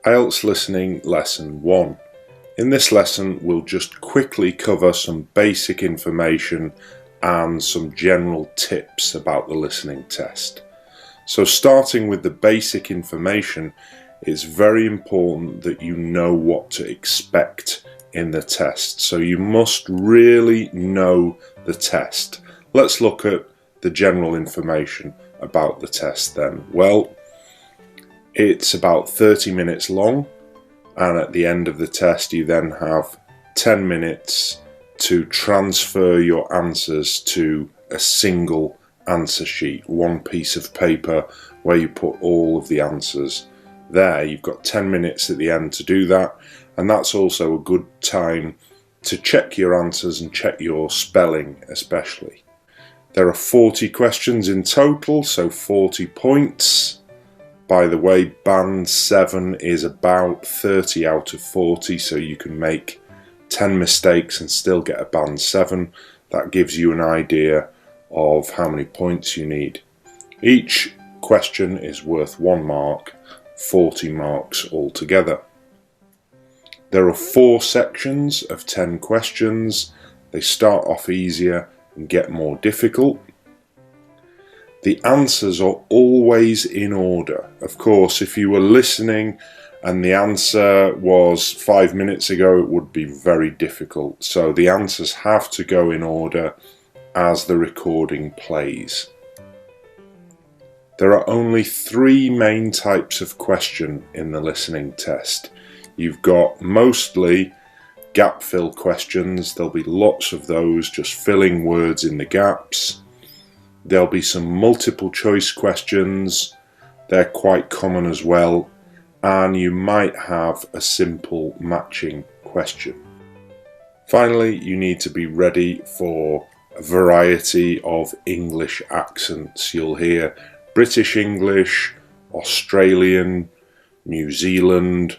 IELTS Listening Lesson 1. In this lesson we'll just quickly cover some basic information and some general tips about the listening test. So starting with the basic information, it's very important that you know what to expect in the test. So you must really know the test. Let's look at the general information about the test then. Well, it's about 30 minutes long, and at the end of the test you then have 10 minutes to transfer your answers to a single answer sheet, one piece of paper where you put all of the answers there. You've got 10 minutes at the end to do that, and that's also a good time to check your answers and check your spelling especially. There are 40 questions in total, so 40 points. By the way, band 7 is about 30 out of 40, so you can make 10 mistakes and still get a band 7. That gives you an idea of how many points you need. Each question is worth 1 mark, 40 marks altogether. There are 4 sections of 10 questions. They start off easier and get more difficult. The answers are always in order. Of course, if you were listening and the answer was 5 minutes ago, it would be very difficult. So the answers have to go in order as the recording plays. There are only 3 main types of question in the listening test. You've got mostly gap fill questions. There'll be lots of those, just filling words in the gaps. There'll be some multiple choice questions. They're quite common as well. And you might have a simple matching question. Finally, you need to be ready for a variety of English accents. You'll hear British English, Australian, New Zealand,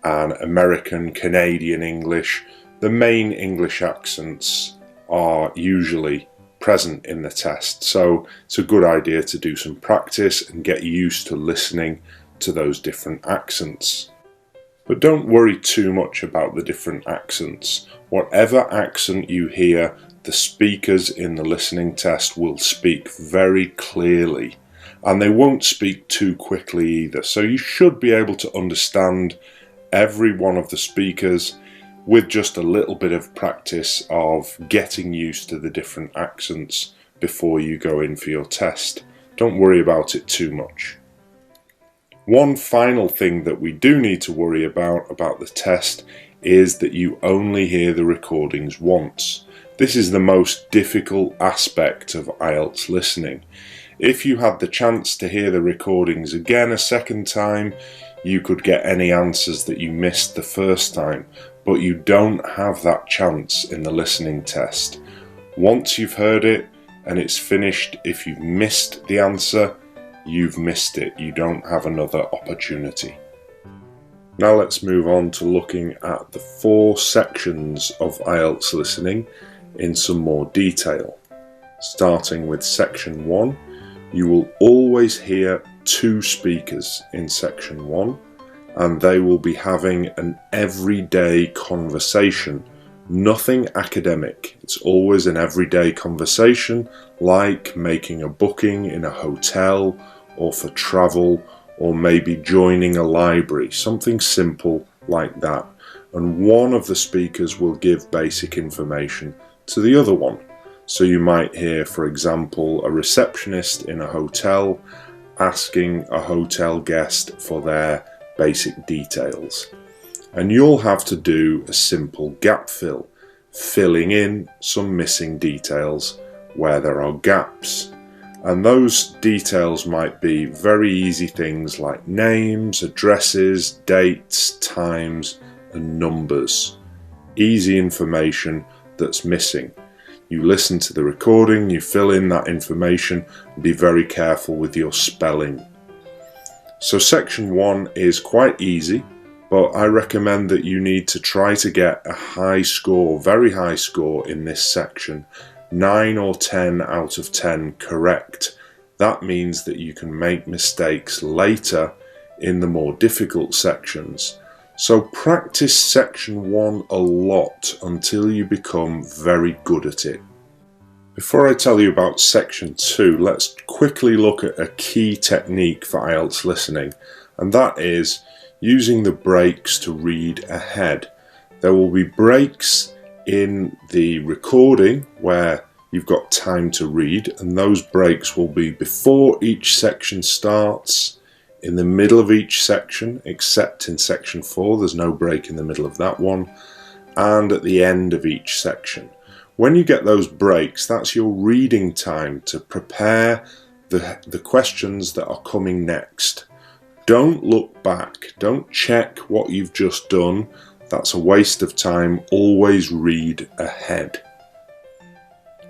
and American, Canadian English. The main English accents are usually present in the test, so it's a good idea to do some practice and get used to listening to those different accents. But don't worry too much about the different accents. Whatever accent you hear, the speakers in the listening test will speak very clearly, and they won't speak too quickly either, so you should be able to understand every one of the speakers with just a little bit of practice of getting used to the different accents before you go in for your test. Don't worry about it too much. One final thing that we do need to worry about the test is that you only hear the recordings once. This is the most difficult aspect of IELTS listening. If you had the chance to hear the recordings again a second time, you could get any answers that you missed the first time, but you don't have that chance in the listening test. Once you've heard it and it's finished, if you've missed the answer, you've missed it. You don't have another opportunity. Now let's move on to looking at the 4 sections of IELTS listening in some more detail. Starting with section 1, you will always hear 2 speakers in section 1, and they will be having an everyday conversation, nothing academic. It's always an everyday conversation, like making a booking in a hotel or for travel, or maybe joining a library, something simple like that. And one of the speakers will give basic information to the other one. So you might hear, for example, a receptionist in a hotel asking a hotel guest for their basic details. And you'll have to do a simple gap fill, filling in some missing details where there are gaps. And those details might be very easy things like names, addresses, dates, times, and numbers. Easy information that's missing. You listen to the recording, you fill in that information, and be very careful with your spelling. So section 1 is quite easy, but I recommend that you need to try to get a high score, very high score in this section. 9 or 10 out of 10 correct. That means that you can make mistakes later in the more difficult sections. So practice section 1 a lot until you become very good at it. Before I tell you about section 2, let's quickly look at a key technique for IELTS listening, and that is using the breaks to read ahead. There will be breaks in the recording where you've got time to read, and those breaks will be before each section starts, in the middle of each section, except in section 4, there's no break in the middle of that one, and at the end of each section. When you get those breaks, that's your reading time to prepare the questions that are coming next. Don't look back, don't check what you've just done, that's a waste of time. Always read ahead.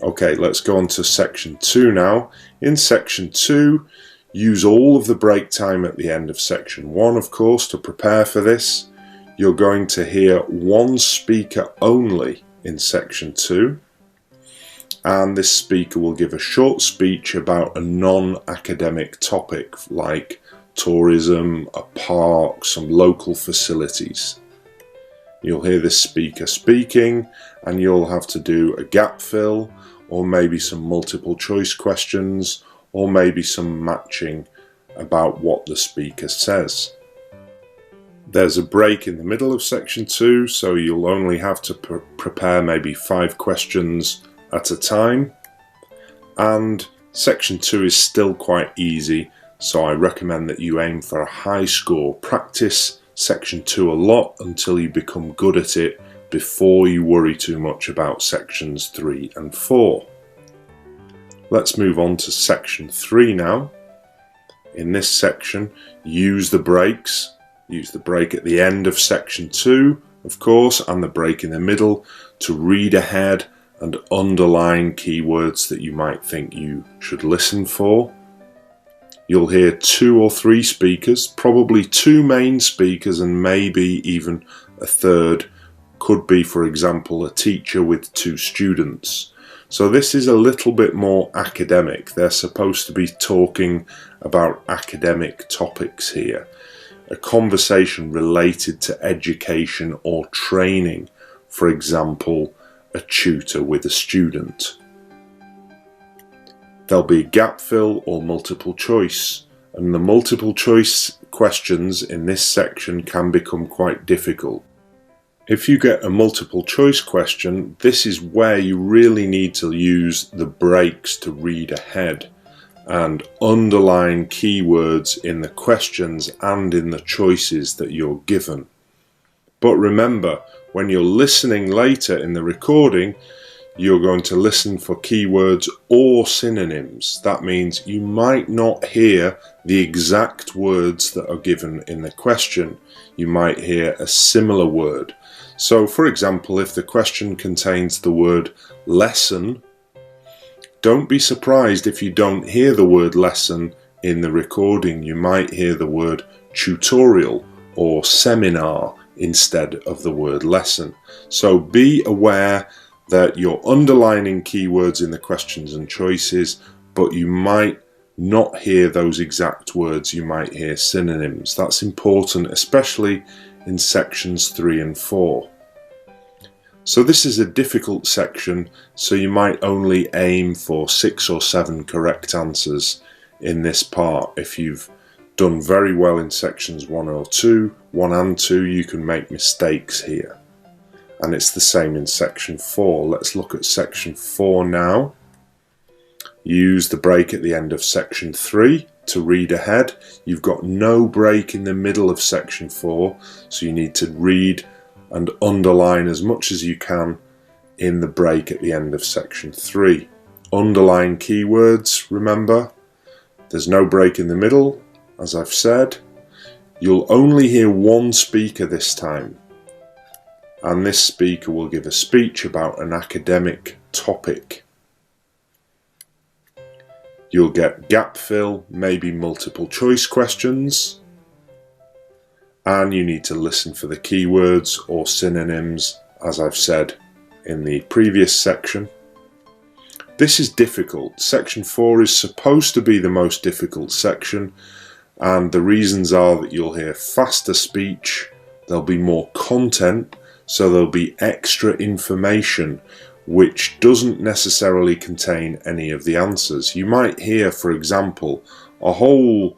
Okay, let's go on to section 2 now. In section 2, use all of the break time at the end of section 1, of course, to prepare for this. You're going to hear one speaker only in section 2, and this speaker will give a short speech about a non-academic topic like tourism, a park, some local facilities. You'll hear this speaker speaking, and you'll have to do a gap fill, or maybe some multiple choice questions, or maybe some matching about what the speaker says. There's a break in the middle of section 2, so you'll only have to prepare maybe 5 questions at a time. And section 2 is still quite easy, so I recommend that you aim for a high score. Practice section 2 a lot until you become good at it before you worry too much about sections 3 and 4. Let's move on to section 3 now. In this section, use the breaks. Use the break at the end of section 2, of course, and the break in the middle to read ahead and underline keywords that you might think you should listen for. You'll hear 2 or 3 speakers, probably 2 main speakers and maybe even a third. Could be, for example, a teacher with 2 students. So this is a little bit more academic. They're supposed to be talking about academic topics here. A conversation related to education or training, for example, a tutor with a student. There'll be gap fill or multiple choice, and the multiple choice questions in this section can become quite difficult. If you get a multiple choice question, this is where you really need to use the breaks to read ahead and underline keywords in the questions and in the choices that you're given. But remember, when you're listening later in the recording, you're going to listen for keywords or synonyms. That means you might not hear the exact words that are given in the question. You might hear a similar word. So, for example, if the question contains the word lesson, don't be surprised if you don't hear the word lesson in the recording. You might hear the word tutorial or seminar instead of the word lesson. So be aware that you're underlining keywords in the questions and choices, but you might not hear those exact words. You might hear synonyms. That's important, especially in sections 3 and 4. So this is a difficult section, so you might only aim for 6 or 7 correct answers in this part. If you've done very well in sections 1 and 2, you can make mistakes here. And it's the same in section 4. Let's look at section 4 now. Use the break at the end of section 3 to read ahead. You've got no break in the middle of section 4, so you need to read and underline as much as you can in the break at the end of section 3. Underline keywords, remember. There's no break in the middle, as I've said. You'll only hear one speaker this time, and this speaker will give a speech about an academic topic. You'll get gap fill, maybe multiple choice questions, and you need to listen for the keywords or synonyms, as I've said in the previous section. This is difficult. Section 4 is supposed to be the most difficult section, And the reasons are that you'll hear faster speech, there'll be more content, so there'll be extra information which doesn't necessarily contain any of the answers. You might hear, for example, a whole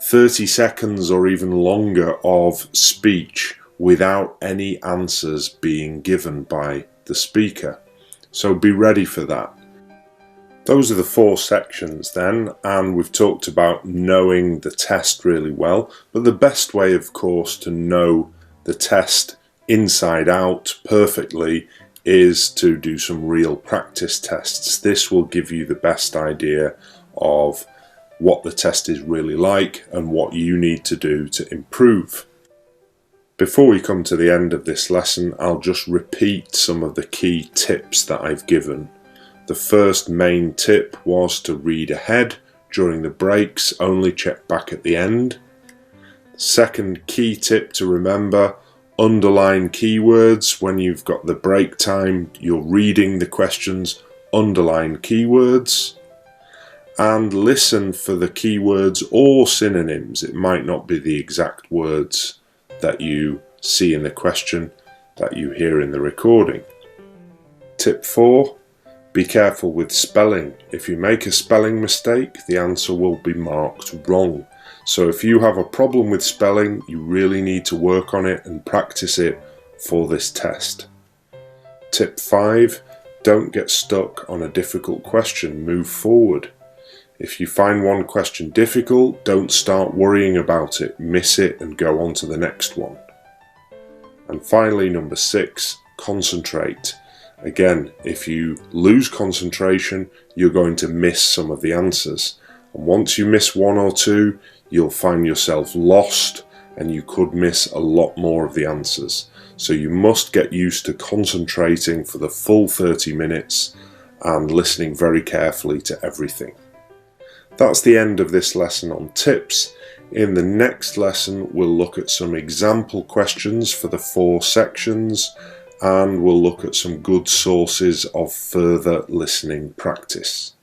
30 seconds or even longer of speech without any answers being given by the speaker. So be ready for that. Those are the 4 sections then, and we've talked about knowing the test really well, but the best way, of course, to know the test inside out perfectly is to do some real practice tests. This will give you the best idea of what the test is really like and what you need to do to improve. Before we come to the end of this lesson, I'll just repeat some of the key tips that I've given. The first main tip was to read ahead during the breaks, only check back at the end. Second key tip to remember, underline keywords. When you've got the break time, you're reading the questions, underline keywords. And listen for the keywords or synonyms. It might not be the exact words that you see in the question that you hear in the recording. Tip 4. Be careful with spelling. If you make a spelling mistake, the answer will be marked wrong. So if you have a problem with spelling, you really need to work on it and practice it for this test. Tip 5. Don't get stuck on a difficult question. Move forward. If you find one question difficult, don't start worrying about it. Miss it and go on to the next one. And finally, number 6, concentrate. Again, if you lose concentration, you're going to miss some of the answers. And once you miss 1 or 2, you'll find yourself lost and you could miss a lot more of the answers. So you must get used to concentrating for the full 30 minutes and listening very carefully to everything. That's the end of this lesson on tips. In the next lesson, we'll look at some example questions for the 4 sections, and we'll look at some good sources of further listening practice.